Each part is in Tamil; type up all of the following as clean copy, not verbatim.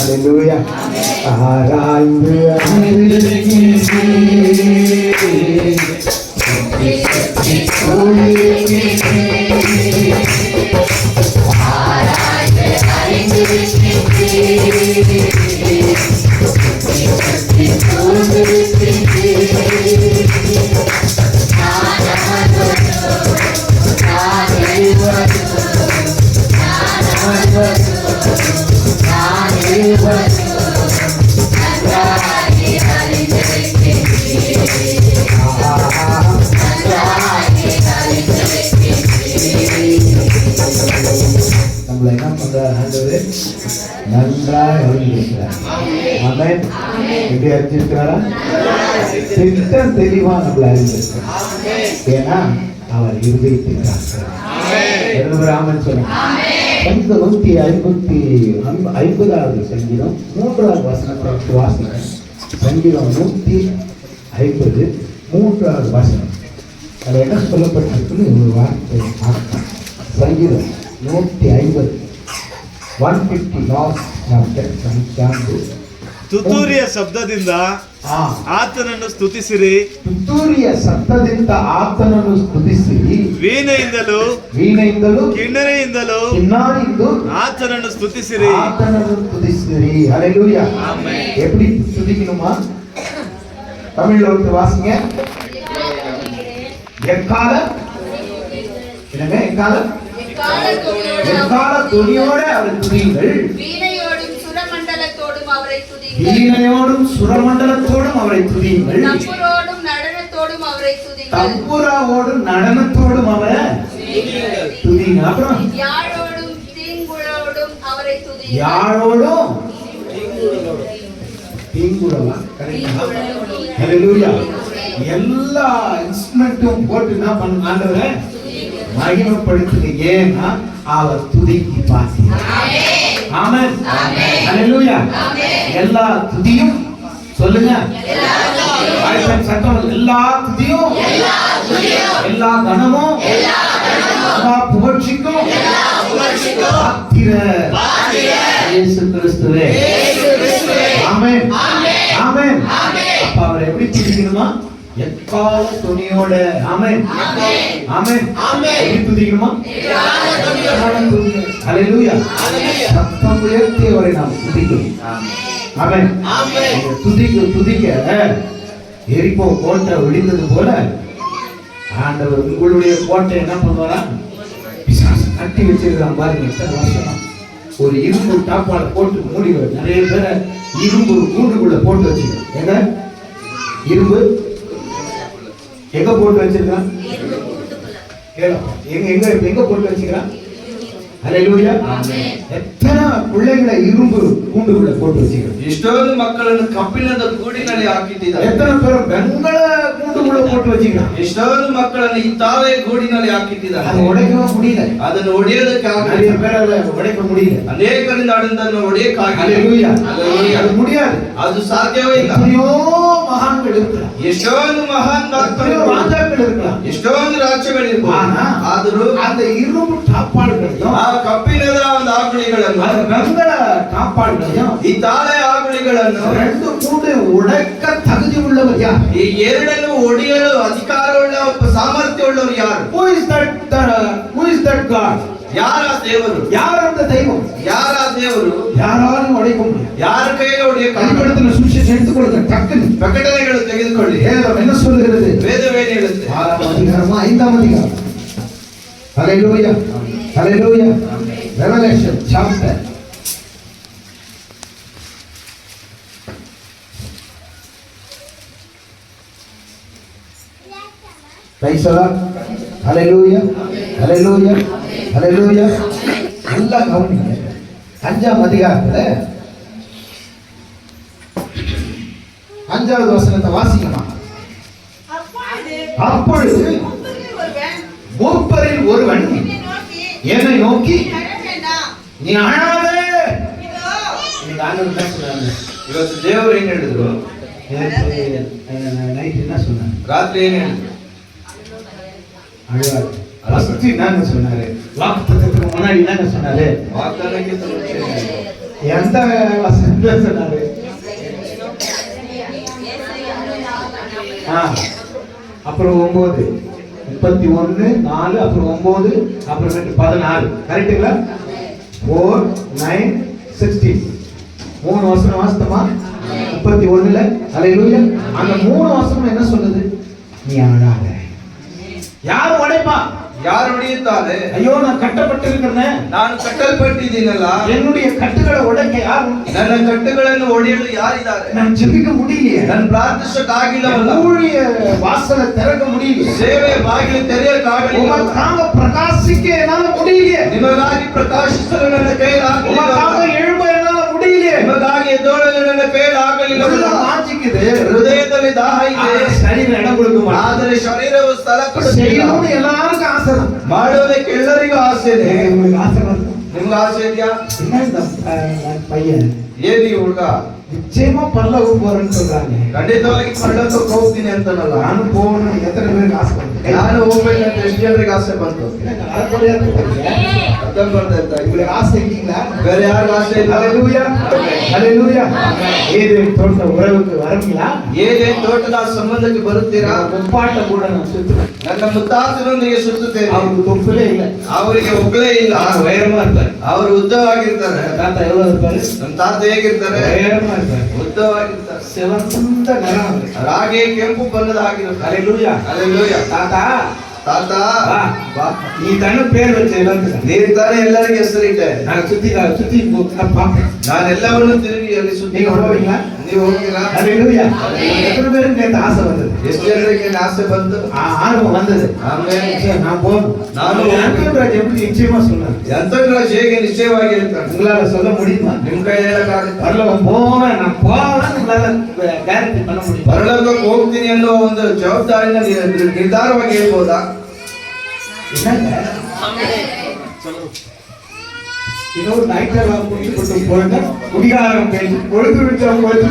Hallelujah. ஆராய்ந்து நம்மளை என்ன பண்றாரு? நன்றாய் அறிந்திருக்கிறார். ஆமென். எப்படி அறிஞ்சிருக்கிறாரா? திட்டம் தெளிவா நம்மளை அறிந்திருக்கிறார். ஏன்னா அவர் இருதயத்திற்காக ஆமென் சொல்லுங்க. சங்கீதம் 150வது சங்கீதம் 3வது வசனத்தை வாசிங்க. சங்கீதம் 150 3வது வசனம். அதில் என்ன சொல்லப்பட்டிருக்குன்னு ஒரு வார்த்தை பார்க்கலாம். சங்கீதம் 150 150 ಲಾಸ್ಟ್ ಚಾಪ್ಟರ್ ಸಂಖ್ಯಾಂದು ತುತ್ತೂರಿಯ ಶಬ್ದದಿಂದ ಆತನನ್ನು ಸ್ತುತಿಸಿರಿ. ತುತ್ತೂರಿಯ ಶಬ್ದದಿಂದ ಆತನನ್ನು ಸ್ತುತಿಸಿರಿ. ವೀಣೆಯಿಂದಲೂ ಕಿನ್ನರಿಯಿಂದಲೂ ಆತನನ್ನು ಸ್ತುತಿಸಿರಿ. ஹல்லேலூயா. ஆமென். எப்படி துதிக்கணுமா? தமிழ்ல ஒரு வாசிங்க. எக்கால என்னங்க? எக்கால துணியோட அவரை துதியுங்கள். வீணையோடும் சுரமண்டலத்தோடும் அவரை துதியுங்கள். தம்புரோடும் நடனத்தோடும் அவரை துதியுங்கள். தம்புராவோடும் நடனத்தோடும் அவரை துதியுங்கள். அப்புறம் யாழோடும் தீங்குழலோடும் அவரை துதியுங்கள். யாழோடும் தீங்குழலா? கரெக்ட்டா? ஹல்லேலூயா. எல்லா இன்ஸ்ட்ருமெண்ட்டும் போட்டு என்ன பண்ண ஆண்டவரே மகிமைப்படுத்துங்க. ஏன்னா அவர் துதிக்கு பாத்தியா. ஆமென். ஹல்லேலூயா. எல்லா துதியும் சொல்லுங்க. சத்தம். எல்லா துதியும், எல்லா கணமும், எல்லா புகழ்ச்சிக்கும் பாத்திரர் இயேசு கிறிஸ்துவே. ஆமென். ஆமென். அப்ப அவர் எப்படி துதிக்கணுமா? எக்கால துணியோட. ஆமென். ஆமென். எப்படி துதிக்கணுமா? ஹல்லேலூயா. சத்தம் உயர்த்தி அவரை நாம் துதிக்கணும். ஆமென். துதிக்க எரிகோ கோட்டை விழுந்தது போல ஆண்டவர் உங்களுடைய கோட்டை என்ன பண்ணுவாரா? பிசாசு கட்டி வச்சிருக்கான் பாருங்க. எத்தனை வருஷம் ஒரு இரும்பு டாப்பால போட்டு மூடி. நிறைய பேரை இரும்பு கூண்டுக்குள்ள போட்டு வச்சிருக்கான். எங்க இரும்பு எங்க போட்டு வச்சிருக்கான்? எங்க போட்டு வச்சிருக்கான்? ஹல்லேலூயா. எத்தனை பிள்ளைகளை இரும்பு கூண்டுக்குள்ள போட்டு வச்சிருக்கான். ಎಷ್ಟೊಂದು ಮಕ್ಕಳನ್ನು ಕಬ್ಬಿಣದ ಗೂಡಿನಲ್ಲಿ ಹಾಕಿಟ್ಟಿದ್ದಾರೆ. எத்தனை பேர் ಬೆಂಗಳ கூண்டுக்குள்ள போட்டு வச்சிருக்கான். ಎಷ್ಟೊಂದು ಮಕ್ಕಳನ್ನು ಇತ್ತಾವೆ ಗೂಡಿನಲ್ಲಿ ಹಾಕಿಟ್ಟಿದ್ದಾರೆ. அது உடைக்கவே முடியல. ಅದನ್ನು ಒಡೆಯೋದಕ್ಕೆ நிறைய பேரால உடைக்க முடியல. ಅನೇಕರಿಂದ ಅದನ್ನು ಒಡೆಯಕ್ಕಾಗಿಲ್ಲ. ஹல்லேலூயா. அது முடியாது. ಅದು ಸಾಧ್ಯವೇ ಇಲ್ಲ. எத்தனையோ மகான்கள் இருக்கலாம். ಎಷ್ಟೊಂದು ಮಹಾನ್ ராஜாக்கள் இருக்கலாம். ಎಷ್ಟೊಂದು ರಾಜ್ಯಗಳಿರ್ಬೋದು. ಆದರೂ அந்த இரும்பு டாப்பாடுகளையும் ಆ ಕಬ್ಬಿಣದ ಒಂದು ಆಗುಳಿಗಳನ್ನು அந்த வெங்கல டாப்பாடுகளையும் ಈ ತಾಳೆ ಆಗುಳಿಗಳನ್ನು ரெண்டு மூணு உடைக்க தகுதி உள்ளவர் யார்? ಈ ಎರಡನ್ನು ಒಡೆಯಲು ಅಧಿಕಾರವುಳ್ಳ ಸಾಮರ್ಥ್ಯವುಳ್ಳವರು ಯಾರು? Who is that God? ಯಾರ ದೇವರು? யார் அந்த தெய்வம்? ಯಾರ ದೇವರು? யாராலும் உடைக்க முடியும். ಯಾರ ಕೈಯಲ್ಲಿ ಒಡೆಯಕ್ಕೆ கலிபடத்தில் சுவிசேஷம் எடுத்துக்கொள்ளுங்க. டக்குன்னு ಪ್ರಕಟಣೆಗಳು ತೆಗೆದುಕೊಳ್ಳಿ. வேதம் என்ன சொல்லுகிறது? ವೇದವೇನು ಹೇಳುತ್ತೆ? 6ஆம் அதிகாரம் 5ஆம் அதிகாரம். Hallelujah. Hallelujah. Revelation chapter praise the Lord. Hallelujah. Hallelujah hallelujah. நல்லா கவனிங்க. 5ஆம் அதிகாரத்துல 5வது வசனத்தை வாசிக்கணும். அப்பொழுது மூப்பரில் ஒருவன் என்னை நோக்கி நீ அழாதே. இன்னைக்கு ஆண்டவர் என்ன சொன்னாங்க? ಇವತ್ತು ದೇವರು ಏನ್ ಹೇಳಿದ್ರು? நைட் என்ன சொன்னாங்க? ರಾತ್ರಿ ಏನ್ ಹೇಳಿದ್ರು? அழுவாது. ஃபர்ஸ்ட் என்னங்க சொன்னாரு? வாக்குத்தத்தத்துக்கு முன்னாடி என்னங்க சொன்னாரு? ವಾಗ್ದಾನಕ್ಕಿಂತ ಮುಂಚೆ எந்த வசனத்தை சொன்னாரு? அப்புறம் 9 31 4 அப்புறம் 9 அப்புறம் 14 கரெக்ட்டுங்களா? 4 9 16 3 வசனம் வாசித்தமா? 31ல ஹல்லேலூயா. அந்த 3 வசனம் என்ன சொல்லுது? நீ அழாத. யார் உடைப்பா? ಯಾರು ಹೊಡೆಯುತ್ತಾರೆ? ஐயோ நான் கட்டப்பட்டிருக்கிறேன், ನಾನು ಕಟ್ಟಲ್ಪಟ್ಟಿದ್ದೀನಲ್ಲ, என்னுடைய கட்டுகளை உடைக்க யார்? ನನ್ನ ಕಟ್ಟುಗಳನ್ನು ಒಡೆಯಲು ಯಾರಿದ್ದಾರೆ? நான் ஜெபிக்க முடியலையே, ನಾನು ಪ್ರಾರ್ಥಿಸಕ್ಕಾಗಿಲ್ಲವಲ್ಲ, ஊழிய வாசலை திறக்க முடியல, ಸೇವೆ ಬಾಗಿಲು ತೆರೆಯಕ್ಕಾಗಲಿಲ್ಲ, உமக்காக பிரகாசிக்க என்னால முடியலையே, ನಿಮಗಾಗಿ ಪ್ರಕಾಶಿಸಲು ನನ್ನ ಕೈಲಾಗಲಿಲ್ಲ, உமக்காக எழும்ப என்னால முடியலையே, ನಿಮಗಾಗಿ ಎದ್ದೇಳಲು ನನ್ನ ಕೈಲಾಗಲಿಲ್ಲ. வாஞ்சிக்குது, ಹೃದಯದಲ್ಲಿ ದಾಹ ಇದೆ, சரீரம் இடம் கொடுக்க மாட்டேங்குது. ಆದರೆ ಶರೀರವು ಸ್ಥಳ ಕೊಡುತ್ತಿಲ್ಲ. செய்யணும்னு எல்லாருக்கும் ஆசை தான். ಮಾಡುವುದಕ್ಕೆ ಎಲ್ಲರಿಗೂ ಆಸೆ ಇದೆ. உங்களுக்கு ஆசை வருது? ನಿಮ್ಗೆ ಆಸೆ ಇದೆಯಾ? என்ன இந்த பையன் ಏನಿ ಹುಡುಗ நிச்சயமா பரலோகம் போறேன்னு சொல்றாங்க. ಖಂಡಿತವಾಗಿ ಪರಲೋಕಕ್ಕೆ ಹೋಗ್ತೀನಿ ಅಂತನಲ್ಲ, ನಾನು போகணும். எத்தனை பேருக்கு ஆசை வருது? ನಾನು ಹೋಗ್ಬೇಕಂತ ಎಷ್ಟು ಜನರಿಗೆ ಆಸೆ ಬಂತು? ಅರ್ಥ ಬರ್ತಾ உங்களுக்கு ஆசை இல்லீங்களா? ಬೇರೆ ಯಾರಿಗೂ ಆಸೆ ಇಲ್ಲ? ஹல்லேலூயா ஹல்லேலூயா. ஏதேன் தோட்ட உறவுக்கு வரீங்களா? ಏನೇನ್ ತೋಟದ ಸಂಬಂಧಕ್ಕೆ ಬರುತ್ತೀರಾ? முப்பாட்ட கூட நான் சுத்துறேன். ನನ್ನ ಮುತ್ತಾತನೊಂದಿಗೆ ಸುತ್ತುತ್ತೇನೆ. அவருக்கு தொப்புலே இல்லை, ಅವರಿಗೆ ಒಬ್ಬಳೇ ಇಲ್ಲ, உயரமா இருப்பாரு. ಅವರು ಉದ್ದವಾಗಿರ್ತಾರೆ. தாத்தா எவ்வளவு இருப்பாரு? ನಮ್ಮ ತಾತ ಹೇಗಿರ್ತಾರೆ? உயரமா இருப்பாரு. ಉದ್ದವಾಗಿರ್ತಾರೆ. சிவந்த நிறம் அவரு. ರಾಗಿ ಕೆಂಪು ಬಣ್ಣದ ಆಗಿರ್ತಾರೆ. ஹல்லேலூயா. ಅಲ್ಲೆಲ್ಲೂಯ. தாத்தா ತಾತ வா. நீ தானே பேர் வச்ச எல்லாத்துக்கும். ನೀನು ತಾನೇ ಎಲ್ಲರಿಗೆ ಹೆಸರಿಟ್ಟೆ. நான் சுத்தி பார்ப்பேன். ನಾನೆಲ್ಲವನ್ನು ತಿರುಗಿ ಅಲ್ಲಿ ಸುದ್ದಿ நீங்க ಹೋಗ್ತೀರಾ? ನೀವು ಹೋಗಿರಾ? ஹல்லேலூயா. எத்தனை பேருக்கு நேத்து ஆசை வந்தது? ಎಷ್ಟು ಜನರಿಗೆ ಆಸೆ ಬಂತು? ஆர்வம் வந்தது. ಆಮೇಲೆ சரி, நான் போகணும். ನಾನು அன்புராஜ் எப்படி நிச்சயமா சொன்னார்? ಯಂತ್ರರಾಜ್ ಹೇಗೆ ನಿಶ್ಚಯವಾಗಿ ಇರ್ತಾನೆ? உங்களால சொல்ல முடியுமா? ನಿಮ್ ಕೈ ಹೇಳಕ್ಕಾಗುತ್ತೆ? பரலோகம் போவேன், நான் போவேன், உங்களால கேரண்டி பண்ண முடியும்? ಪರಲೋಕಕ್ಕೆ ಹೋಗ್ತೀನಿ ಅನ್ನೋ ಒಂದು ಜವಾಬ್ದಾರಿನ ನಿರ್ಧಾರವಾಗಿ ಹೇಳ್ಬೋದಾ? என்னங்க இன்னொரு நைட்டெல்லாம் குடிச்சு போயிட்டு குடிகாரம் பேசி பொழுது விட்டா போயிட்டு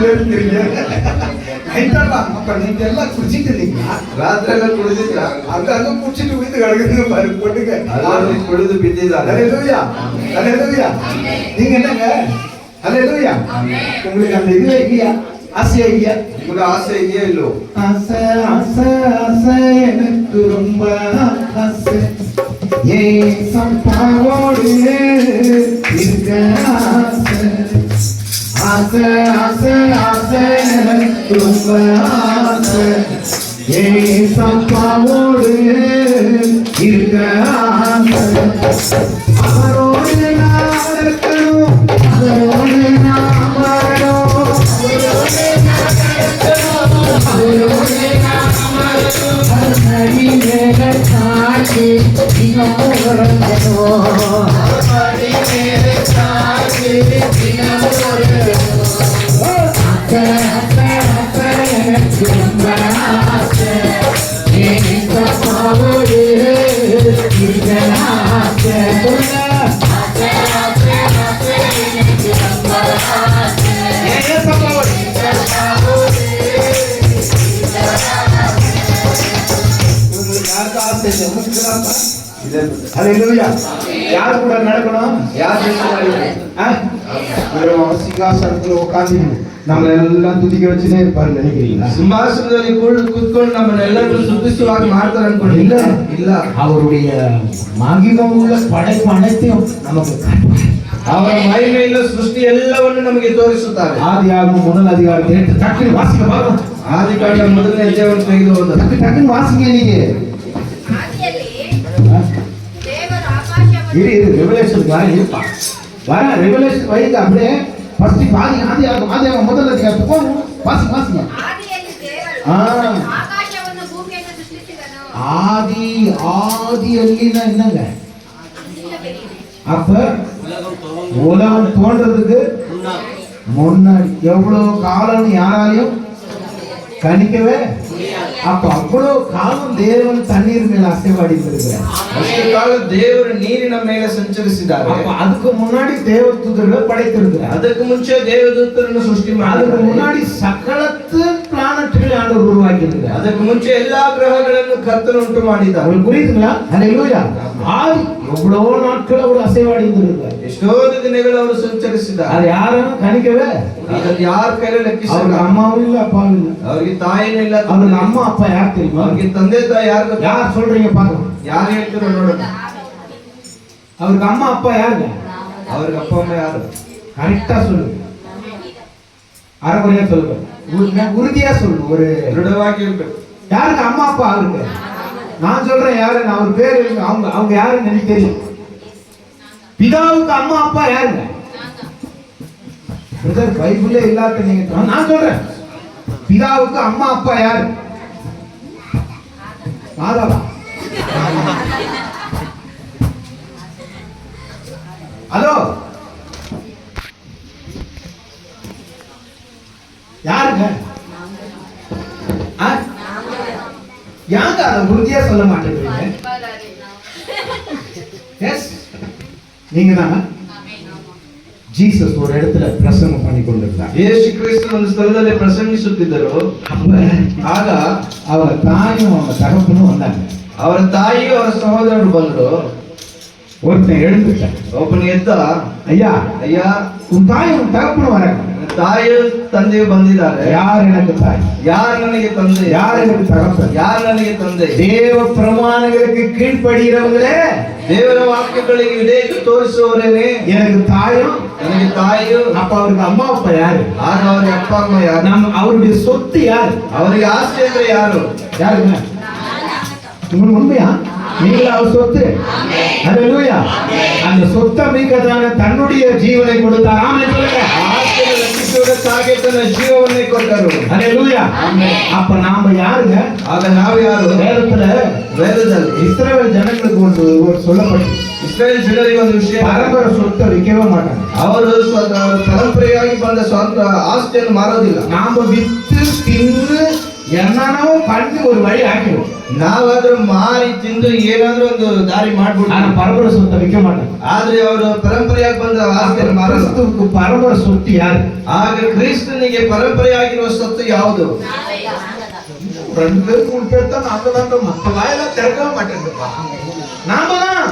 நைட்டெல்லாம் அப்ப நீங்க எல்லாம் குடிச்சிட்டு இருந்தீங்களா? ರಾತ್ರಿ ಎಲ್ಲ ಕುಡಿದಿದ್ರ? அங்க குடிச்சிட்டு விழுந்து கிடக்குது பாரு பொண்ணுங்க. ಎಲ್ಲರೂ ಕುಡಿದು ಬಿದ್ದಿದ್ದಾರೆ. ஹல்லேலூயா ஹல்லேலூயா. நீங்க என்னங்க? ஹல்லேலூயா. உங்களுக்கு அந்த இதுவே இல்லையா? ஆசையா இல்லையா? ನಿಮ್ಗೆ ಆಸೆ ಇದೆಯಾ ಇಲ್ಲೋ? ஆசை ஆசை ஆசை எனக்கு ரொம்ப ஆசை, ஏன் சம்பாவோடு இருக்க ஆசை, ஆசை ஆசை ஆசை எனக்கு ரொம்ப ஆசை, ஏன் சம்பாவோடு இருக்க ஆசை, அவரோடு நான் இருக்கணும், அவரோடு நான் வாழணும், ஹல்லேலூயா. யார் கூட நடக்கணும்? ಯಾರು சிங்காசனத்துல உட்காந்து நம்மள எல்லாம் துதிக்க வச்சுனே இருப்பாரு நினைக்கிறீங்களா? ಸಿಂಹಾಸನದಲ್ಲಿ ಕೂತ್ಕೊಂಡು ನಮ್ಮನ್ನೆಲ್ಲರೂ ಸುತ್ತಿಸುವಾಗ ಮಾಡ್ತಾರೆ ಅನ್ಕೊಂಡು? இல்ல ಇಲ್ಲ. அவருடைய மகிமை உள்ள படைப்பு அனைத்தையும் நமக்கு காட்டுவார். ಅವರ ಮಹಿಮೆಯಿಂದ ಸೃಷ್ಟಿ ಎಲ್ಲವನ್ನು ನಮಗೆ ತೋರಿಸುತ್ತಾರೆ. ஆதியாகமம் 1 அதிகாரம் 8 டக்குனு வாசிக்க பாருங்க. ಆದಿಕಾಂಡ ಮೊದಲನೇ ಅಧ್ಯಾಯವನ್ನು ತೆಗೆದು ಹೋದ. டக்குனு வாசிங்க நீங்க. ஆதிಯಲ್ಲಿ ஆ? ದೇವರು ಆಕಾಶವನ್ನು இது ரெவலேஷன் இருப்பா வர ரெவலேஷன் வைங்க அப்படியே ஃபர்ஸ்ட் ஆதியாகமம் முதல் அதிகாரத்துக்கு வாசிங்க. ಆದಿಯಲ್ಲಿ ದೇವರು ಆ. ಆಕಾಶವನ್ನು ಭೂಮಿಯನ್ನು ಸೃಷ್ಟಿಸಿದನು. ஆதியல்லினா என்னங்க? அப்ப உலகம் தோன்றதுக்கு முன்னாடி எவ்வளவு காலம்னு யாராலையும் கணிக்கவே. அப்ப அவ்வளவு காலம் தேவன் தண்ணீர் மேல அசைவாடி இருக்கிறார். ಅಷ್ಟು ಕಾಲ ದೇವರು ನೀರಿನ ಮೇಲೆ ಸಂಚರಿಸಿದ್ದಾರೆ. அப்ப அதுக்கு முன்னாடி தேவதூதர்களை படைத்திருக்கிறார். ಅದಕ್ಕೆ ಮುಂಚೆ ದೇವದೂತರನ್ನು ಸೃಷ್ಟಿ அதுக்கு ಮಾಡಿದ್ದಾರೆ. முன்னாடி சகலத்து பிளானட்களை ஆண்டவர் உருவாக்கி இருக்கிறார். ಅದಕ್ಕೆ ಮುಂಚೆ ಎಲ್ಲಾ ಗ್ರಹಗಳನ್ನು ಕರ್ತನು ಉಂಟು ಮಾಡಿದ್ದಾರೆ. உங்களுக்கு புரியுதுங்களா? ஹல்லேலூயா. ஆதி எவ்வளவு நாட்கள் அவர் அசைவாடி இருக்கிறார். ಎಷ್ಟೋ ದಿನಗಳು ಅವರು ಸಂಚರಿಸಿದ್ದಾರೆ. அது யாரும் கணிக்கவே. ಅದನ್ನು ಯಾರ ಕೈಯಲ್ಲಿ ಲೆಕ್ಕಿಸಲ್ಲ. அவருக்கு அம்மாவும் இல்ல அப்பாவும் இல்ல. ಅವರಿಗೆ ತಾಯಿನೂ ಇಲ್ಲ. அவருக்கு அம்மா அப்பா யார் தெரியுமா? ಅವರಿಗೆ ತಂದೆ ತಾಯಿ ಯಾರು? யார் சொல்றீங்க பாருங்க. ಯಾರು ಹೇಳ್ತೀರೋ ನೋಡೋಣ. அவருக்கு அம்மா அப்பா யாருங்க? ಅವ್ರಿಗೆ ಅಪ್ಪ ಅಮ್ಮ ಯಾರು? கரெக்டா சொல்லுங்க. அரைக்குறையா சொல்லுங்க. உறுதியா சொல்லுங்க. ஒரு ದೃಢವಾಗಿ ಇರ್ಬೇಕು. யாருக்கு அம்மா அப்பா அவருக்கு? நான் சொல்றேன் யாருன்னு. அவர் பேர் இருக்கு. அவங்க யாருன்னு எனக்கு தெரியும். பிதாவுக்கு அம்மா அப்பா யாருங்க? பிரதர் பைபிளே இல்லாத நீங்க. நான் சொல்றேன் பிதாவுக்கு அம்மா அப்பா யாரு? ஆதாவா? ஹலோ யாருங்க? யாங்க அதை உறுதியா சொல்ல மாட்டேங்கிறீங்க? எஸ் நீங்க தானே? ஜீசஸ் ஒரு இடத்துல பிரசங்கம் பண்ணி கொண்டிருந்தார். ಯೇಸು ಕ್ರಿಸ್ತನು ಒಂದು ಸ್ಥಳದಲ್ಲಿ ಪ್ರಸಂಗಿಸುತ್ತಿದ್ದರು. ಆಗ ಅವರ ತಾಯಿயும் அவங்க தகப்பனும் வந்தாங்க. ಅವರ ತಾಯಿಯು ಅವರ ಸಹೋದರರು ಬಂದರು. ஒருத்தன் எழுந்துட்டான். ಒಬ್ಬನು ಎದ್ದ, ஐயா ಅಯ್ಯ உன் தாயும் உன் தகப்பனும் வராங்க. ತಾಯಿಯು ತಂದೆಯು ಬಂದಿದ್ದಾರೆ. யார் எனக்கு தாய்? ಯಾರು ನನಗೆ ತಂದೆ? யார் எனக்கு தகப்பன்? ಯಾರು ನನಗೆ ತಂದೆ? தேவ பிரமாணங்களுக்கு கீழ்ப்படுகிறவங்களே, ದೇವರ ವಾಕ್ಯಗಳಿಗೆ ವಿಧೇಯತೆ ತೋರಿಸುವವರೇನೆ எனக்கு தாயும் ನನಗೆ ತಾಯಿಯು. அப்ப அவருக்கு அம்மா அப்பா யாரு? ಆಗ ಅವರಿಗೆ ಅಪ್ಪ ಅಮ್ಮ ಯಾರು? நம்ம அவருடைய சொத்து யாரு? ಅವರಿಗೆ ಆಸ್ತಿ ಅಂದ್ರೆ ಯಾರು? யாருங்க? உங்களுக்கு உண்மையா? நீங்களா அவர் சொத்து? ஹல்லேலூயா. அந்த சொத்தை மீட்கதான தன்னுடைய ஜீவனை கொடுத்தார். ஆமென் சொல்லுங்க. ಆಸ್ತಿಯನ್ನು ರಕ್ಷಿಸುವುದಕ್ಕಾಗಿ ತನ್ನ ಜೀವವನ್ನೇ ಕೊಟ್ಟರು. ஹல்லேலூயா. அப்ப நாம யாருங்க? ಆಗ ನಾವು ಯಾರು? ವೇದದಲ್ಲಿ இஸ்ரவேல் ஜனங்களுக்கு ஒரு சொல்லப்பட்டு ಇಸ್ರೇಲ್ ಜನರಿಗೆ ಒಂದು ವಿಷಯ, பரம்பரை சொத்தை விற்கவே மாட்டாங்க. ಅವರು ಪರಂಪರೆಯಾಗಿ ಬಂದ ಸ್ವಂತ ಆಸ್ತಿಯನ್ನು ಮಾರೋದಿಲ್ಲ. நாம வித்து தின்னு என்னென்னவோ பண்ணி ஒரு வழி ஆக்கிடுவோம். ನಾವಾದ್ರೂ ಮಾರಿ ತಿಂದು ಏನಾದ್ರೂ ಒಂದು ದಾರಿ ஆனா ಮಾಡ್ಬಿಡ್ತೀವಿ. பரம்பரை சொத்தை விற்க மாட்டாங்க. ಆದ್ರೆ ಅವರು ಪರಂಪರೆಯಾಗಿ ಬಂದ ಆಸ್ತಿಯನ್ನು ಮಾರಲ್ಲ. கிறிஸ்துவுக்கு பரம்பரை சொத்து யாரு? ಆಗ ಕ್ರಿಸ್ತನಿಗೆ ಪರಂಪರೆಯಾಗಿರುವ ಸ್ವತ್ತು ಯಾವುದು? ரெண்டு பேர் மூணு பேர் தான் நாம தான். மற்ற வாயெல்லாம் திறக்கவே மாட்டேங்குதுப்பா. நாம தான்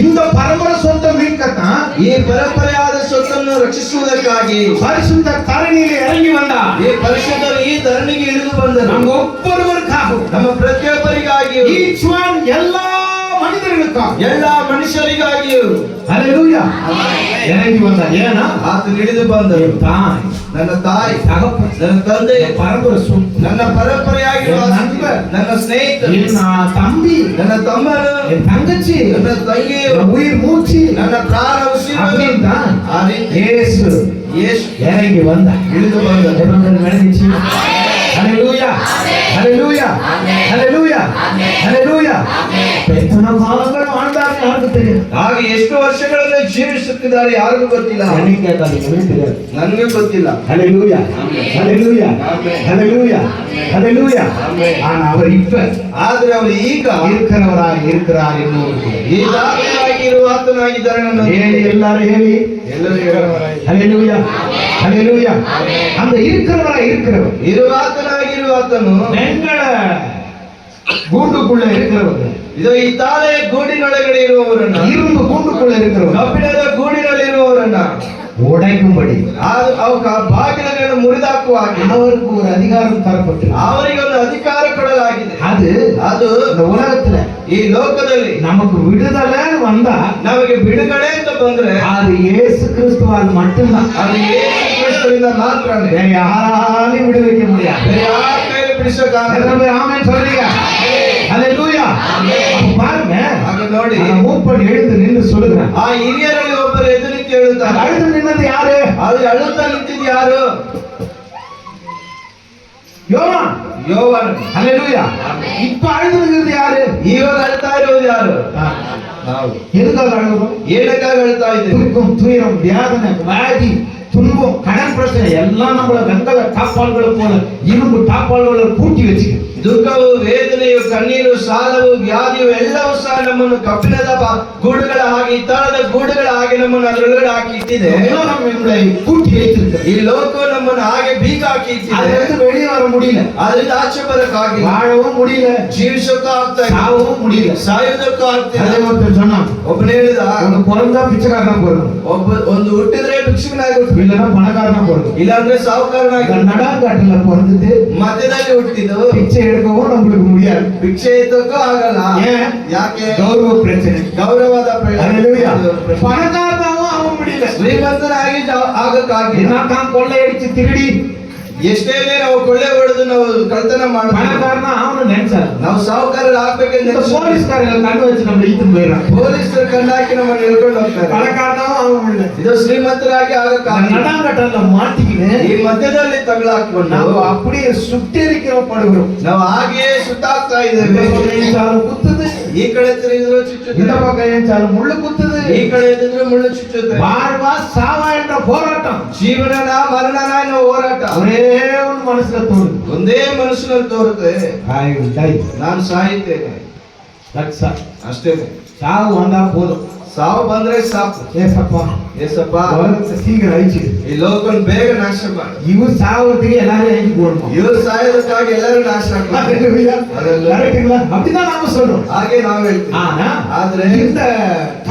இந்த பரம்பரை சொத்தை மீட்கத்தான் ಈ ಪರಂಪರೆಯಾದ ಸ್ವತ್ತನ್ನು ರಕ್ಷಿಸುವುದಕ್ಕಾಗಿ பரிசுத்த தரணியில இறங்கி வந்தா. ಈ ಪರಿಶುದ್ಧರು ಈ ಧರಣಿಗೆ ಇಳಿದು ಬಂದರು. நம்ம ஒவ்வொருவருக்காகவும், ನಮ್ಮ ಪ್ರತಿಯೊಬ್ಬರಿಗಾಗಿಯೂ, each one எல்லா மனிதர்களுக்காக, ಎಲ್ಲಾ ಮನುಷ್ಯರಿಗಾಗಿಯೂ ஹல்லேலூயா இறங்கி வந்தார். ஏன்னா ಆತನು ಇಳಿದು ಬಂದರು. தாய், ನನ್ನ ತಾಯಿ, தகப்பன், ನನ್ನ ತಂದೆ, பரம்பரை சொத்து, ನನ್ನ ಪರಂಪರೆಯಾಗಿರುವ ಆಸ್ತಿ, ನನ್ನ ಸ್ನೇಹಿತ, என் தம்பி, ನನ್ನ ತಮ್ಮನು, என் தங்கச்சி, ನನ್ನ ತಂಗಿಯು, என் உயிர் மூச்சு, ನನ್ನ ಪ್ರಾಣ ಉಸಿರು. அப்படின்னு தான் ಆ ರೀತಿ இயேசு ಯೇಸು இறங்கி வந்தார். ಇಳಿದು ಬಂದರು. விளங்கிச்சு? ஹல்லேலூயா, ஹல்லேலூயா, ஹல்லேலூயா, ஹல்லேலூயா. எத்தனை காலங்கள் வாழ்ந்தார்கள் யாருக்கு தெரியும்? ಹಾಗೆ ಎಷ್ಟು ವರ್ಷಗಳನ್ನು ಜೀವಿಸುತ್ತಿದ್ದಾರೆ ಯಾರಿಗೂ ಗೊತ್ತಿಲ್ಲ. எனக்கு கேட்டாலும் எனக்கு தெரியாது. ನನಗೂ ಗೊತ್ತಿಲ್ಲ. ஹல்லேலூயா, ஹல்லேலூயா, ஹல்லேலூயா, ஹல்லேலூயா. ஆனா அவர் இப்ப ಆದ್ರೆ ಅವರು ಈಗ இருக்கிறவராய் இருக்கிறார் என்னோடு. ಈ ದಾಖಲಾಗಿರುವ ಆತನಾಗಿದ್ದಾರೆ. ನನ್ನ ಹೇಳಿ எல்லாரும் ಹೇಳಿ. ಎಲ್ಲರೂ ಹೇಳುವರಾಗಿ ஹல்லேலூயா, ஹல்லேலூயா. அந்த இருக்கிறவராய் இருக்கிறவர், ಇರುವ ಆತನಾಗಿರುವ ಆತನು எங்கள கூண்டுக்குள்ள இருக்கிறவர், ಇದು ಈ ತಾಳೆ ಗೂಡಿನೊಳಗಡೆ ಇರುವವರನ್ನ, இரும்பு கூண்டுக்குள்ள இருக்கிறவர் ಕಬ್ಬಿಣದ ಗೂಡಿನಲ್ಲಿರುವವರನ್ನ உடைக்கும்படி ಬಾಗಿಲುಗಳನ್ನು ಮುರಿದಾಕುವ ಹಾಗೆ அவருக்கு ஒரு அதிகாரம் தரப்பட்டு ಅವರಿಗೆ ಒಂದು ಅಧಿಕಾರ ಕೊಡಲಾಗಿದೆ. ಅದು இந்த உலகத்துல ಈ ಲೋಕದಲ್ಲಿ நமக்கு விடுதலை வந்தா, ನಮಗೆ ಬಿಡುಗಡೆ ಅಂತ ಬಂದ್ರೆ அது இயேசு கிறிஸ்துவால் மட்டும்தான். ಅದು ಯೇಸು ಕ್ರಿಸ್ತನಿಂದ ಮಾತ್ರ. வேற யாராலையும் விடுவிக்க முடியாது. ಬೇರೆ ಯಾರ ಕೈಯಲ್ಲಿ ಬಿಡಿಸೋಕ್ಕಾಗಲ್ಲ. ஆமென் சொல்றீங்க? ஹல்லேலூயா. அப்ப பாருங்க, ಹಾಗೆ ನೋಡಿ, மூப்பன் எழுந்து நின்று சொல்லுகிறான். ಆ ಹಿರಿಯರಲ್ಲಿ ಒಬ್ಬರು ಎದುರು ನಿಂತು ಹೇಳುತ್ತಾರೆ. அழுது நின்னது யாரு? ಅದು ಅಳುತ್ತಾ ನಿಂತಿದ್ದು ಯಾರು? யோவான். ಯೋವನು. ஹalleluya. இப்ப அழுதுகிறது யாரு? ಇವಾಗ ಅಳ್ತಾ ಇರೋದು ಯಾರು? ನಾವು. எதுக்காக அழுகிறோம்? ಏನಕ್ಕಾಗಿ ಅಳ್ತಾ ಇದ್ದೇವೆ? துக்கம், துயரம், வியாதனை, வியாதி, துன்பம், கடன் பிரச்சனை எல்லாம் நம்மள வெங்கல டாப்பால்களை போல இரும்பு டாப்பால்களை பூட்டி வச்சுக்க. ದುಃಖವು, ವೇದನೆಯು, ಕಣ್ಣೀರು, ಸಾಲವು, ವ್ಯಾಧಿಯು ಎಲ್ಲವೂ ಸಹ ನಮ್ಮನ್ನು ಕಬ್ಬಿಣದ ಗೂಡುಗಳ ಹಾಗೆ, ಹಿತ್ತಾಳದ ಗೂಡುಗಳ ಹಾಗೆ ನಮ್ಮನ್ನು ಅದರೊಳಗಡೆ ಹಾಕಿ ಇಟ್ಟಿದೆ. நம்மளை பூட்டி வைத்திருக்கிறது. ಈ ಲೋಕವು ನಮ್ಮನ್ನು ಹಾಗೆ ಬೀಗ ಹಾಕಿ ಇಟ್ಟಿದೆ. அதிலிருந்து வெளியே வர முடியல. ಅದರಿಂದ ಆಚೆ ಬರಕ್ಕಾಗಿಲ್ಲ. வாழவும் முடியல, ಜೀವಿಸೋಕ್ಕೂ ಆಗ್ತಾ ಇಲ್ಲ, சாவவும் முடியல. ಸಾಯೋದಕ್ಕೂ ಆಗ್ತಿಲ್ಲ. அதே ஒருத்தர் சொன்னான், ಒಬ್ಬನು ಹೇಳಿದ, உனக்கு பிறந்தா பிச்சைக்காரனா பிறகு, ಒಂದು ಹುಟ್ಟಿದ್ರೆ ಭಿಕ್ಷುಕನಾಗಿ ಹುಟ್ಟು, இல்லைன்னா பணக்காரனா பிறகு. ಇಲ್ಲಾಂದ್ರೆ ಸಾಹುಕಾರನಾಗಿ. நடாங்காட்டுல பிறந்துட்டு ಮಧ್ಯದಲ್ಲಿ ಹುಟ್ಟಿದ್ದು பிச்சை எடுக்கவும் நம்மளுக்கு முடியாது. ಭಿಕ್ಷೆ ಎತ್ತಕ್ಕೂ ಆಗಲ್ಲ. ஏன்? ಯಾಕೆ? கௌரவ பிரச்சனை. ಗೌರವದ ஹalleluya. பணக்காரனாவும் ஆக முடியல. ಶ್ರೀಮಂತನಾಗಿ ಆಗಕ್ಕಾಗಿಲ್ಲ. என்ன தான் கொள்ளையடிச்சு திருடி ಎಷ್ಟೇ ನಾವು ಕೊಳ್ಳೆ ಹೊಡೆದು ನಾವು ಕಳ್ತನ ಮಾಡ್ತೀವಿ, பணக்காரனா அவனு நினைச்சாரு. ನಾವು ಸಾಹುಕಾರರು ಆಗ್ಬೇಕಂತ இந்த போலீஸ்காரங்க கண்டு வச்சு நம்ம இழுத்துட்டு போயிடறாங்க. ಪೊಲೀಸರು ಕಣ್ಣಾಕಿ ನಮ್ಮನ್ನು ಹಿಡ್ಕೊಂಡು ಹೋಗ್ತಾರೆ. பணக்காரனாவும் ஆக முடியல. ಇದು ಶ್ರೀಮಂತರಾಗಿ ಆಗಕ್ಕಾಗಿಲ್ಲ. நடாங்கட்டல்ல மாட்டிக்கின்னு ಈ ಮಧ್ಯದಲ್ಲಿ ತಗಲಾಕಿಕೊಂಡು ನಾವು அப்படியே சுட்டெரிக்கப்படுகிறோம். ನಾವು ಹಾಗೆಯೇ ಸುತ್ತಾಗ್ತಾ இந்த ಇದ್ದೇವೆ. பக்கம் ஏஞ்சாலும் குத்துது, ಈ ಕಡೆ ತಿರುಗಿದ್ರು இந்த ಚುಚ್ಚುತ್ತೆ, பக்கம் ஏஞ்சாலும் முள்ளு குத்துது. ಈ ಕಡೆ ಎದ್ದಿದ್ರು ಮುಳ್ಳು ಚುಚ್ಚುತ್ತೆ. வாழ்வா சாவா என்ற போராட்டம் ಜೀವನನ ಮರಣನ ಅನ್ನೋ ಹೋರಾಟ ஒரே ಒಂದು மனசுல தோணுது. ಒಂದೇ ಮನಸ್ಸಿನಲ್ಲಿ ತೋರುತ್ತೆ, ನಾನು ಸಾಯುತ್ತೇನೆ லட்ச ಅಷ್ಟೇ. சாவு வந்தா போதும். ಸಾವು ಬಂದ್ರೆ ಸಾಕು. ஏசப்பா ಏಸಪ್ಪ, உலகத்தை சீக்கிரம் அழிச்சிடு. ಈ ಲೋಕನ್ ಬೇಗ ನಾಶ ಮಾಡು. இவர் சாவறதுக்கு எல்லாரும் அழிச்சு போடணும். ಇವರು ಸಾಯೋದಕ್ಕಾಗಿ ಎಲ್ಲರೂ ನಾಶ ಆಗ್ತಾರೆ. ஹalleluya. கரெக்ட்டுங்களா? அப்படிதான் நாம சொல்றோம். ಹಾಗೆ ನಾವು ಹೇಳ್ತೀವಿ. ஆனா ಆದ್ರೆ இந்த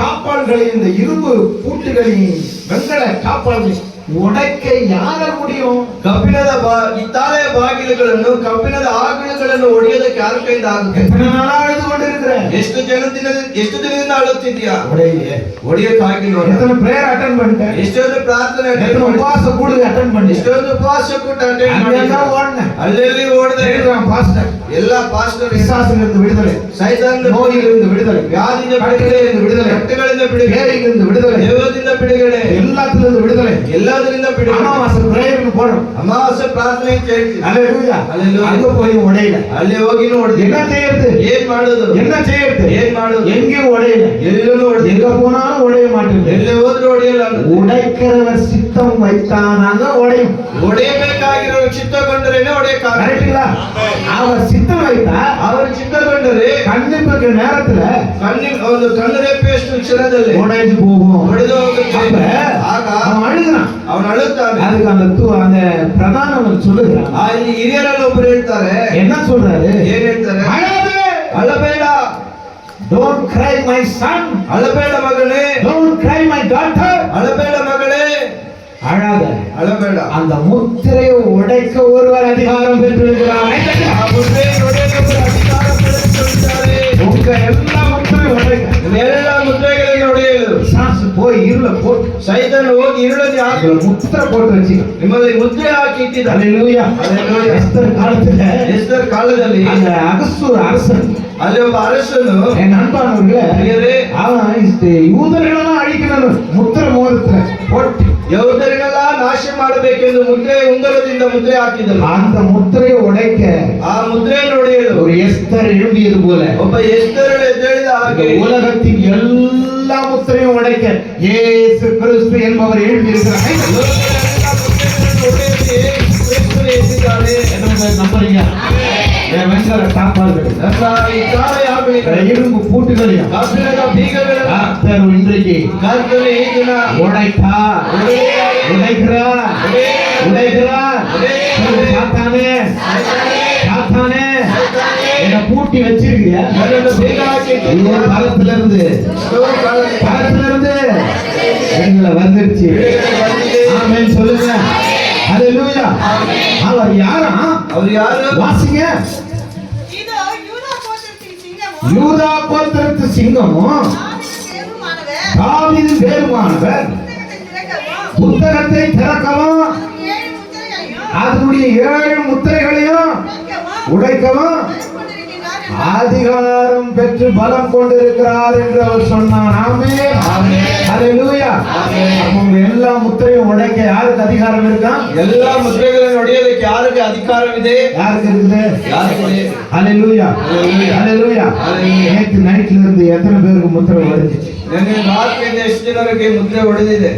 காப்பாள்களின், இந்த இரும்பு பூட்டுகளின், வெங்கல காப்பாள்களின் உடைக்க யார முடியும்? ಕಬ್ಬಿಣದ ಹಿತ್ತಾಳೆಯ ಬಾಗಿಲುಗಳನ್ನು, ಕಬ್ಬಿಣದ ಆಗಿಲುಗಳನ್ನು ಒಡೆಯೋದಕ್ಕೆ ಯಾರ ಕೈಯಿಂದ ಆಗುತ್ತೆ? எத்தனை நாளா அழுது கொண்டிருக்கிற? ಎಷ್ಟು ದಿನದಿಂದ ಅಳುತ್ತಿದ್ಯಾ? உடையிலே. ಒಡೆಯಕ್ಕಾಗಿಲ್ಲ. எத்தனை பிரேயர் அட்டெண்ட் பண்ணிட்டேன்? ಎಷ್ಟೊಂದು ಪ್ರಾರ್ಥನೆ attend எத்தனை ಮಾಡಿ, உபவாச கூடுதல் அட்டெண்ட் பண்ணி, ಎಷ್ಟೊಂದು ಉಪವಾಸ ಕೂಟ attend அங்கெல்லாம் ಮಾಡಿ, ஓடுனேன். ಅಲ್ಲೆಲ್ಲಿ ಓಡದೆ பாஸ்டர் ಎಲ್ಲ ಪಾಸ್ಟರ್ பிசாசிலிருந்து விடுதலை, ಸೈತಾನದ நோயிலிருந்து விடுதலை, ವ್ಯಾಧಿಯಿಂದ கட்டுகளிலிருந்து விடுதலை, ಕಟ್ಟುಗಳಿಂದ ಬಿಡುಗಡೆ, பேயிலிருந்து விடுதலை, ದೇವದಿಂದ ಬಿಡುಗಡೆ, எல்லாத்திலிருந்து விடுதலை. ಎಲ್ಲದರಿಂದ ಬಿಡುಗಡೆ. அமாவாசை பிரேயர்னு போறோம். ಅಮಾವಾಸ್ಯೆ ಪ್ರಾರ್ಥನೆ ಕೇಳ್ತೀವಿ. ஹalleluya. ஹalleluya. அங்க போய் உடையல. ಅಲ್ಲಿ ಹೋಗಿ ನೋಡಿದ್ವಿ. என்ன செய்யறது? ಏನ್ ಮಾಡುದು? என்ன செய்யறது? ಏನ್ ಮಾಡುದು? எங்கேயும் உடையல. ಎಲ್ಲೂ ನೋಡಿದ್ವಿ. எங்க போனாலும் உடைய மாட்டேங்குது. ಎಲ್ಲಿ ಹೋದ್ರು ಹೊಡೆಯಲ್ಲ. உடைக்கிறவர் சித்தம் வைத்தானாங்க உடையும். ಹೊಡೆಯಬೇಕಾಗಿರೋ ಚಿತ್ತಗೊಂಡರೇನೆ ಹೊಡೆಯಕ್ಕಾಗ. கரெக்ட்டுங்களா? அவர் சித்தம் வைத்தா, ಅವರು ಚಿತ್ತಗೊಂಡರೆ கண்டிப்பாக நேரத்துல ಒಂದು ಕಣ್ಣು ರೆಪ್ಪೆಯಷ್ಟು ಕ್ಷಣದಲ್ಲಿ உடைஞ்சு போகும். ಹೊಡೆದು ಹೋಗುತ್ತೆ. அப்ப ಆಗ அவன் அழுகிறான். ಅವನು ಅಳುತ್ತಾನೆ. அதுக்கு அந்த பிரதானவன் சொல்லுகிறான். ಇಲ್ಲಿ ಹಿರಿಯರಲ್ಲಿ ಒಬ್ಬರು ಹೇಳ್ತಾರೆ, என்ன சொல்றாரு? ಏನ್ ಹೇಳ್ತಾರೆ? அழாதே. ಅಳಬೇಡ, Don't cry my son. ಅಳಬೇಡ ಮಗನೇ, Don't cry my daughter. ಅಳಬೇಡ ಮಗಳೇ, அழாத. ಅಳಬೇಡ. அந்த முத்திரையை உடைக்க ஒருவர் அதிகாரம் பெற்றிருக்கிறார். ಆ ಮುದ್ರೆಯನ್ನು ಹೊಡೆಯಲು ಅಧಿಕಾರ ಪಡೆದುಕೊಂಡಿದ್ದಾರೆ. உங்க எல்லா முத்திரையும் உடைக்க. ಎಲ್ಲ ಮುದ್ರೆಗಳಿಗೆ ಹೊಡೆಯಲು சாசு போய் இருள போட்டு ಸೈತಾನ ಹೋಗಿ இருಳಲ್ಲಿ ಹಾಕಿ முத்திரை போட்டு வச்சுக்க. ನಿಮ್ಮಲ್ಲಿ ಮುದ್ರೆ ಹಾಕಿ ಇಟ್ಟಿದ್ದಾನೆ. ஹalleluya. ஹalleluya. எஸ்தர் காலத்துல ಎಸ್ತರ್ ಕಾಲದಲ್ಲಿ அந்த அகஸ்தூர் அரசன், ಅಲ್ಲಿ ಒಬ್ಬ ಅರಸನು, என் நண்பனவர்களே, ಪ್ರಿಯರೇ, அவன் யூதர்களெல்லாம் அழிக்கணும் முத்திரை மோதிரத்துல போட்டு ಯಹೂದರನ್ನೆಲ್ಲ ನಾಶ ಮಾಡಬೇಕೆಂದು ಮುದ್ರೆ ಉಂಗರದಿಂದ ಮುದ್ರೆ ಹಾಕಿದನು. அந்த முத்திரையை உடைக்க ಆ ಮುದ್ರೆಯನ್ನು ಹೊಡೆಯಲು ஒரு எஸ்தர் எழும்பியது போல ಒಬ್ಬ ಎಸ್ತರಳು ಎದ್ದೇಳಿದ ಹಾಗೆ இந்த உலகத்தின் எல்லா முத்திரையும் உடைக்க இயேசு கிறிஸ்து என்பவர் எழும்பியிருக்கிறார். ಲೋಕದ ಮುದ್ರೆಗಳನ್ನು ಹೊಡೆಯಲು ಯೇಸುಕ್ರಿಸ್ತನು ಎದ್ದಿದ್ದಾನೆ. நம்புறீங்க? என் வெங்கல தாப்பாள்கள், ನಮ್ಮ ಈ ತಾಳೆ ಆಗುಳಿಗಳು, இரும்பு பூட்டுகளையும் ಕಬ್ಬಿಣದ ಬೀಗಗಳನ್ನು கர்த்தர் இன்றைக்கு ಕರ್ತನು ಈ ದಿನ உடைத்தார், உடைக்கிறார், உடைக்கிறார். சாத்தானே, சாத்தானே, என்னை பூட்டி வச்சிருக்கியா? ನನ್ನನ್ನು ಬೀಗ ಹಾಕಿ ஐயோ, காலத்துல இருந்து எங்களை வந்துருச்சு. ஆமென் சொல்லுங்க. ஹalleluya. அவர் யாரா? ಅವ್ರು ಯಾರು? வாசிங்க. இதோ யூதா கோத்திரத்தின் சிங்கமும் யூதா கோத்திரத்து சிங்கமும் தாவீது தாவீது வேறுமானவர் வேறுமானவர் புத்தகத்தை புத்தகத்தை திறக்கவும் திறக்கவும் ஏழு முத்திரைகளையும் அதனுடைய 7 முத்திரைகளையும் உடைக்கவும் உடைக்கவும் கொண்டிருக்கிறார் அதிகாரம் பெற்று பலம் கொண்டிருக்கிறார் என்று அவர் சொன்னார். ஆமென். ஹல்லேலூயா. அவங்க எல்லா முத்திரையும் உடைக்க யாருக்கு அதிகாரம் இருக்கா? எல்லா முத்திரைகளின் உடையதுக்கு யாருக்கு அதிகாரம் ಇದೆ? யாருக்கு இருக்குது? ஹல்லேலூயா. ஹல்லேலூயா. நேத்து நைட்ல இருந்து எத்தனை பேருக்கு முத்திரை உடைஞ்சிச்சு? ನಿನ್ನೆ ರಾತ್ರಿಯಿಂದ ಎಷ್ಟು ಜನರಿಗೆ ಮುದ್ರೆ ಹೊಡೆದಿದೆ?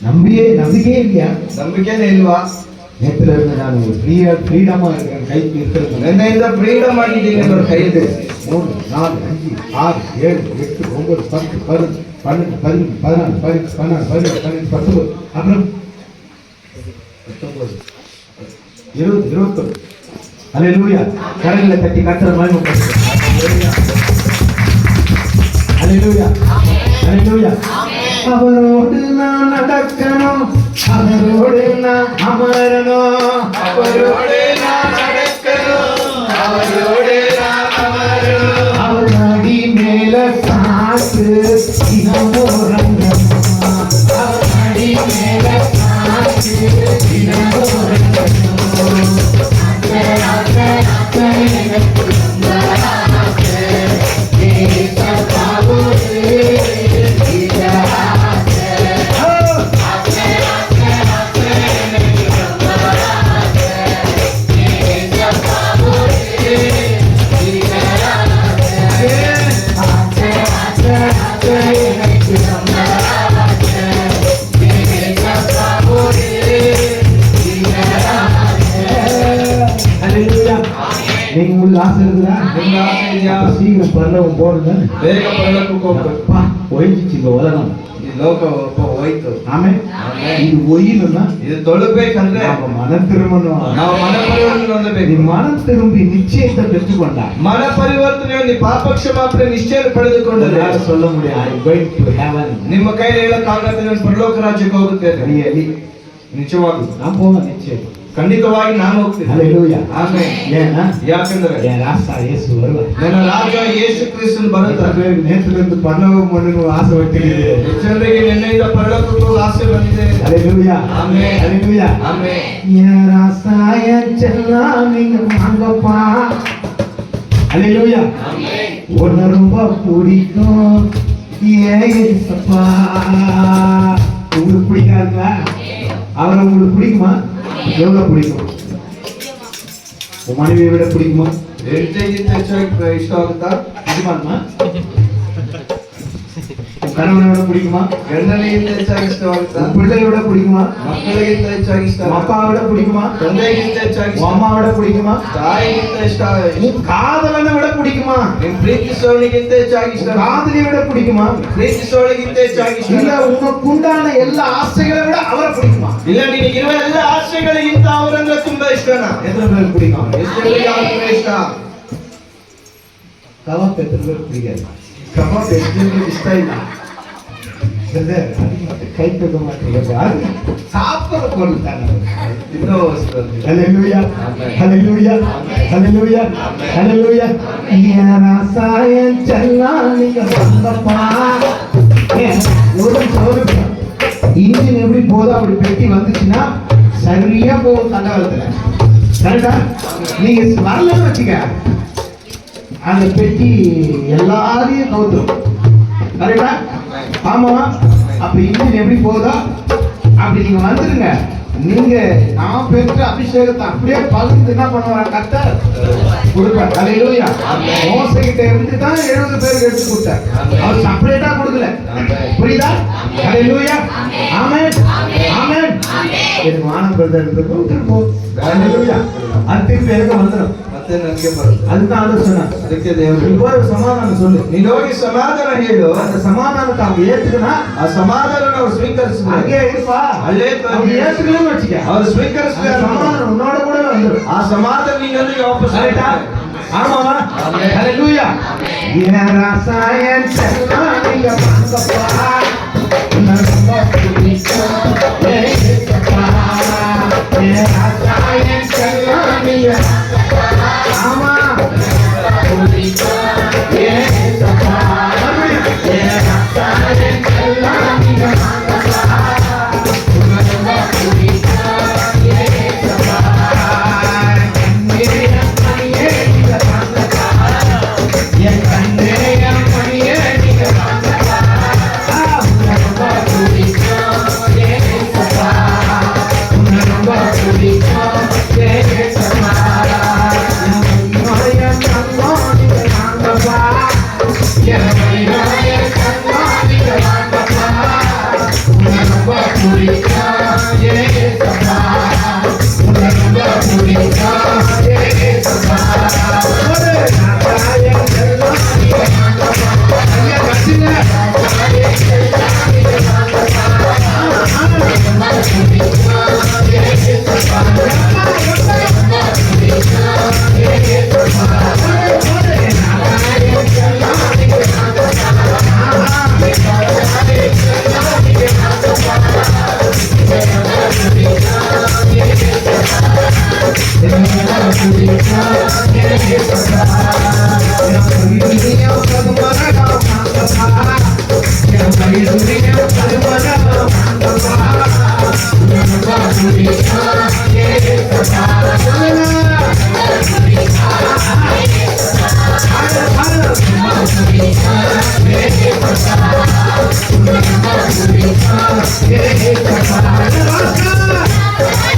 நம்பிக்கை இல்லையா? ನಂಬಿಕೆನೇ ಇಲ್ವಾ? நேத்துல இருந்து நான் ஃப்ரீடமா இருக்கேன். கைக்கு இருக்கிறது ನಿನ್ನೆಯಿಂದ ಫ್ರೀಡಮ್ ಆಗಿದ್ದೀನಿ ಅನ್ನೋ ಕೈಯಿದೆ. 3, 4, 5, 6, 7, 8, 9, 10, 11, 12, 13, 14, 15, 16, 17, 18, 19, அப்புறம் 19, 20, 21. ஹல்லேலூயா. கரங்களை தட்டி கர்த்தரை மகிமைப்படுத்துங்க. ஹல்லேலூயா. ஹல்லேலூயா. அவரோடு நான் நடக்கணும், அவரோடு நான் அமரணும், ಅವರೊಡೆ ನಾನು ನಡೆಕணும், ಅವರೊಡೆ ನಾನು ಅಮರணும். அவர் அடி மேல காத்து தினமோரங்கணும், அவர் அடி மேல காத்து தினமோரங்கணும். நீங்க உள்ள ஆசை இருக்குதா? ನಿನ್ನ ಆಸೆ ಇದೆಯಾ? சீக்கிரம் பரலோகம் போடுங்க. ಬೇಗ ಪರಲೋಕಕ್ಕೆ ಹೋಗ್ಬೇಕು. ஒழிஞ்சிச்சு இந்த உலகம். ಈ ಲೋಕ ಹೋಯ್ತು. ஆமென். இது ஒழியணும்னா ಇದು ತೊಳಬೇಕಂದ್ರೆ நாம மனம் திரும்பணும். ನಾವು ಮನ ಪರಿವರ್ತನೆ நீ ಹೊಂದಬೇಕು. மனம் திரும்பி நிச்சயத்தை பெற்றுக்கொண்டா ಮನ ಪರಿವರ್ತನೆ ಹೊಂದಿ ಪಾಪ ಕ್ಷಮಾಪಣೆ ನಿಶ್ಚಯ ಪಡೆದುಕೊಂಡರೆ யாரும் சொல்ல முடியாது I going to heaven. ನಿಮ್ಮ ಕೈಯಲ್ಲಿ ಹೇಳಕ್ಕಾಗತ್ತೆ, ನಾನು ಪರಲೋಕ ರಾಜ್ಯಕ್ಕೆ ಹೋಗುತ್ತೇನೆ. Really? ನಿಜವಾಗ್ಲೂ நான் போவேன் நிச்சயம். ಖಂಡಿತವಾಗಿ ನಾನು ಹೋಗ್ತೀನಿ. ஹல்லேலூயா. ಆಮೆನ್. ஏன்னா ಯಾಕಂದ್ರೆ என் ராசா இயேசு வருவார். ನನ್ನ ರಾಜ ಯೇಸು ಕ್ರಿಸ್ತನು ಬರುತ್ತಾರೆ. நேத்துல இருந்து பரலோகம் பண்ணணும் ஆசை வைக்கிறது. ಜನರಿಗೆ ನಿನ್ನೆಯಿಂದ ಪರಲೋಕಕ್ಕೆ ಹೋಗಿ ಆಸೆ ಬಂದಿದೆ. ஹல்லேலூயா. ஆமென். ஹல்லேலூயா. ಆಮೆನ್. என் ராசா என் செல்லம் நீங்க வாங்கப்பா. ஹல்லேலூயா. உன்னை ரொம்ப பிடிக்கும் ஏன் இயேசுப்பா. உங்களுக்கு பிடிக்காதுங்களா? அவரை உங்களுக்கு பிடிக்குமா? எவ்வளவு பிடிக்கும்? உன் மனைவியை விட பிடிக்குமா? ಹೆಂಡತಿಗಿಂತ ಹೆಚ್ಚಾಗಿ ಇಷ್ಟ ಆಗುತ್ತಾ? பிடிக்குமா? உன் கணவனை விட பிடிக்குமா? ಗಂಡನಿಗಿಂತ ಹೆಚ್ಚಾಗಿ ಇಷ್ಟವಾಗುತ್ತಾ? உன் பிள்ளையை விட பிடிக்குமா? ಮಕ್ಕಳಿಗಿಂತ ಹೆಚ್ಚಾಗಿ ಇಷ್ಟ உன் ಆಗುತ್ತಾ? அப்பாவை விட பிடிக்குமா? ತಂದೆಗಿಂತ ಹೆಚ್ಚಾಗಿ உன் ಇಷ್ಟ, அம்மாவை விட பிடிக்குமா? ತಾಯಿಗಿಂತ ಇಷ್ಟ, உன் காதலனை விட பிடிக்குமா? ನಿಮ್ ಪ್ರೀತಿಸೋನಿಗಿಂತ ಹೆಚ್ಚಾಗಿ ಇಷ್ಟ, உன் காதலியை விட பிடிக்குமா? ಪ್ರೀತಿಸೋಳಿಗಿಂತ ಹೆಚ್ಚಾಗಿ ಇಷ್ಟ, இல்ல உனக்குண்டான எல்லா ஆசைகளை விட அவரை பிடிக்குமா? ಇಲ್ಲ ನಿನಗಿರುವ ಎಲ್ಲ ಆಸೆಗಳಿಗಿಂತ ಅವರಂದ್ರೆ ತುಂಬಾ ಇಷ್ಟನಾ? எத்தனை பேருக்கு பிடிக்கும்? ಎಷ್ಟು ಜನರಿಗೆ ಅವ್ರ ಇಷ್ಟ? கவாப் எத்தனை பேருக்கு பிடிக்காது? ಕಬಾಬ್ ಎಷ್ಟು ಜನರಿಗೆ ಇಷ್ಟ ಇಲ್ಲ? கை தூக்க மாட்டேங்க. சாப்பிட பொருள் தானே. ಇನ್ನೂ ವಸ್ತು ಅದು. ஹல்லேலூயா. ஆமென். ஹல்லேலூயா. ஆமென். ஹல்லேலூயா. ஆமென். ஹல்லேலூயா. என் ராசாயன் செல்லம் நீங்க வந்தப்பா. ஒரு சோறு இன்ஜின் எப்படி போதோ அப்படி பெட்டி வந்துச்சுன்னா சரியா போகும் தண்டவாளத்துல. கரெக்டா? நீங்க வரலன்னு வச்சுக்க அந்த பெட்டி எல்லாரையும் கவுத்துரும். கரெக்டா? ஆமா. அப்ப இன்ஜின் எப்படி போதோ அப்படி நீங்க வந்துருங்க. நீங்க நான் பெற்ற அபிஷேகத்தை அப்படியே பகிர்ந்து என்ன பண்ணுவாங்க? கர்த்தர் கொடுப்பார். ஹல்லேலூயா. மோசே கிட்ட இருந்து தான் 70 பேருக்கு எடுத்து கொடுத்தார். அவர் செப்பரேட்டா கொடுக்கல. புரியுதா? ஹல்லேலூயா. ஆமென். ஆமென். இது வானம் பிரதர் திருப்போ. ஹல்லேலூயா. அது பேருக்கு வந்துரும். ಮತ್ತೆ ನನಗೆ ಬರುತ್ತೆ. அதுதான் ஆண்டவர் சொன்னார். ಅದಕ್ಕೆ ದೇವರು நீ போய் சமாதானம் சொல்லு. ನೀನು ಹೋಗಿ ಸಮಾಧಾನ ಹೇಳು. அந்த சமாதானத்தை அவங்க ஏத்துக்கனா ಆ ಸಮಾಧಾನ ಅವರು ಸ್ವೀಕರಿಸಿದ್ರು. அங்கே இருப்பா. ಅಲ್ಲೇ அவங்க ஏத்துக்கலன்னு வச்சுக்க. ಅವರು அந்த ಸ್ವೀಕರಿಸಿದ சமாதானம் உன்னோட கூட வந்துரும். ಆ ಸಮಾಧಾನ ನಿನ್ನೊಂದಿಗೆ ವಾಪಸ್ கரெக்டா? ஆமாவா? ஆமென். ஹல்லேலூயா. என் ராசாயன் செல்லம் நீங்க வாங்கப்பா. உன்னை ரொம்ப பிடிக்கும் ஏன் இயேசுப்பா. என் ராசாயன் செல்லம் நீங்க ஆமா பிடிக்கும் ஏன் இயேசுப்பா. Hallelujah.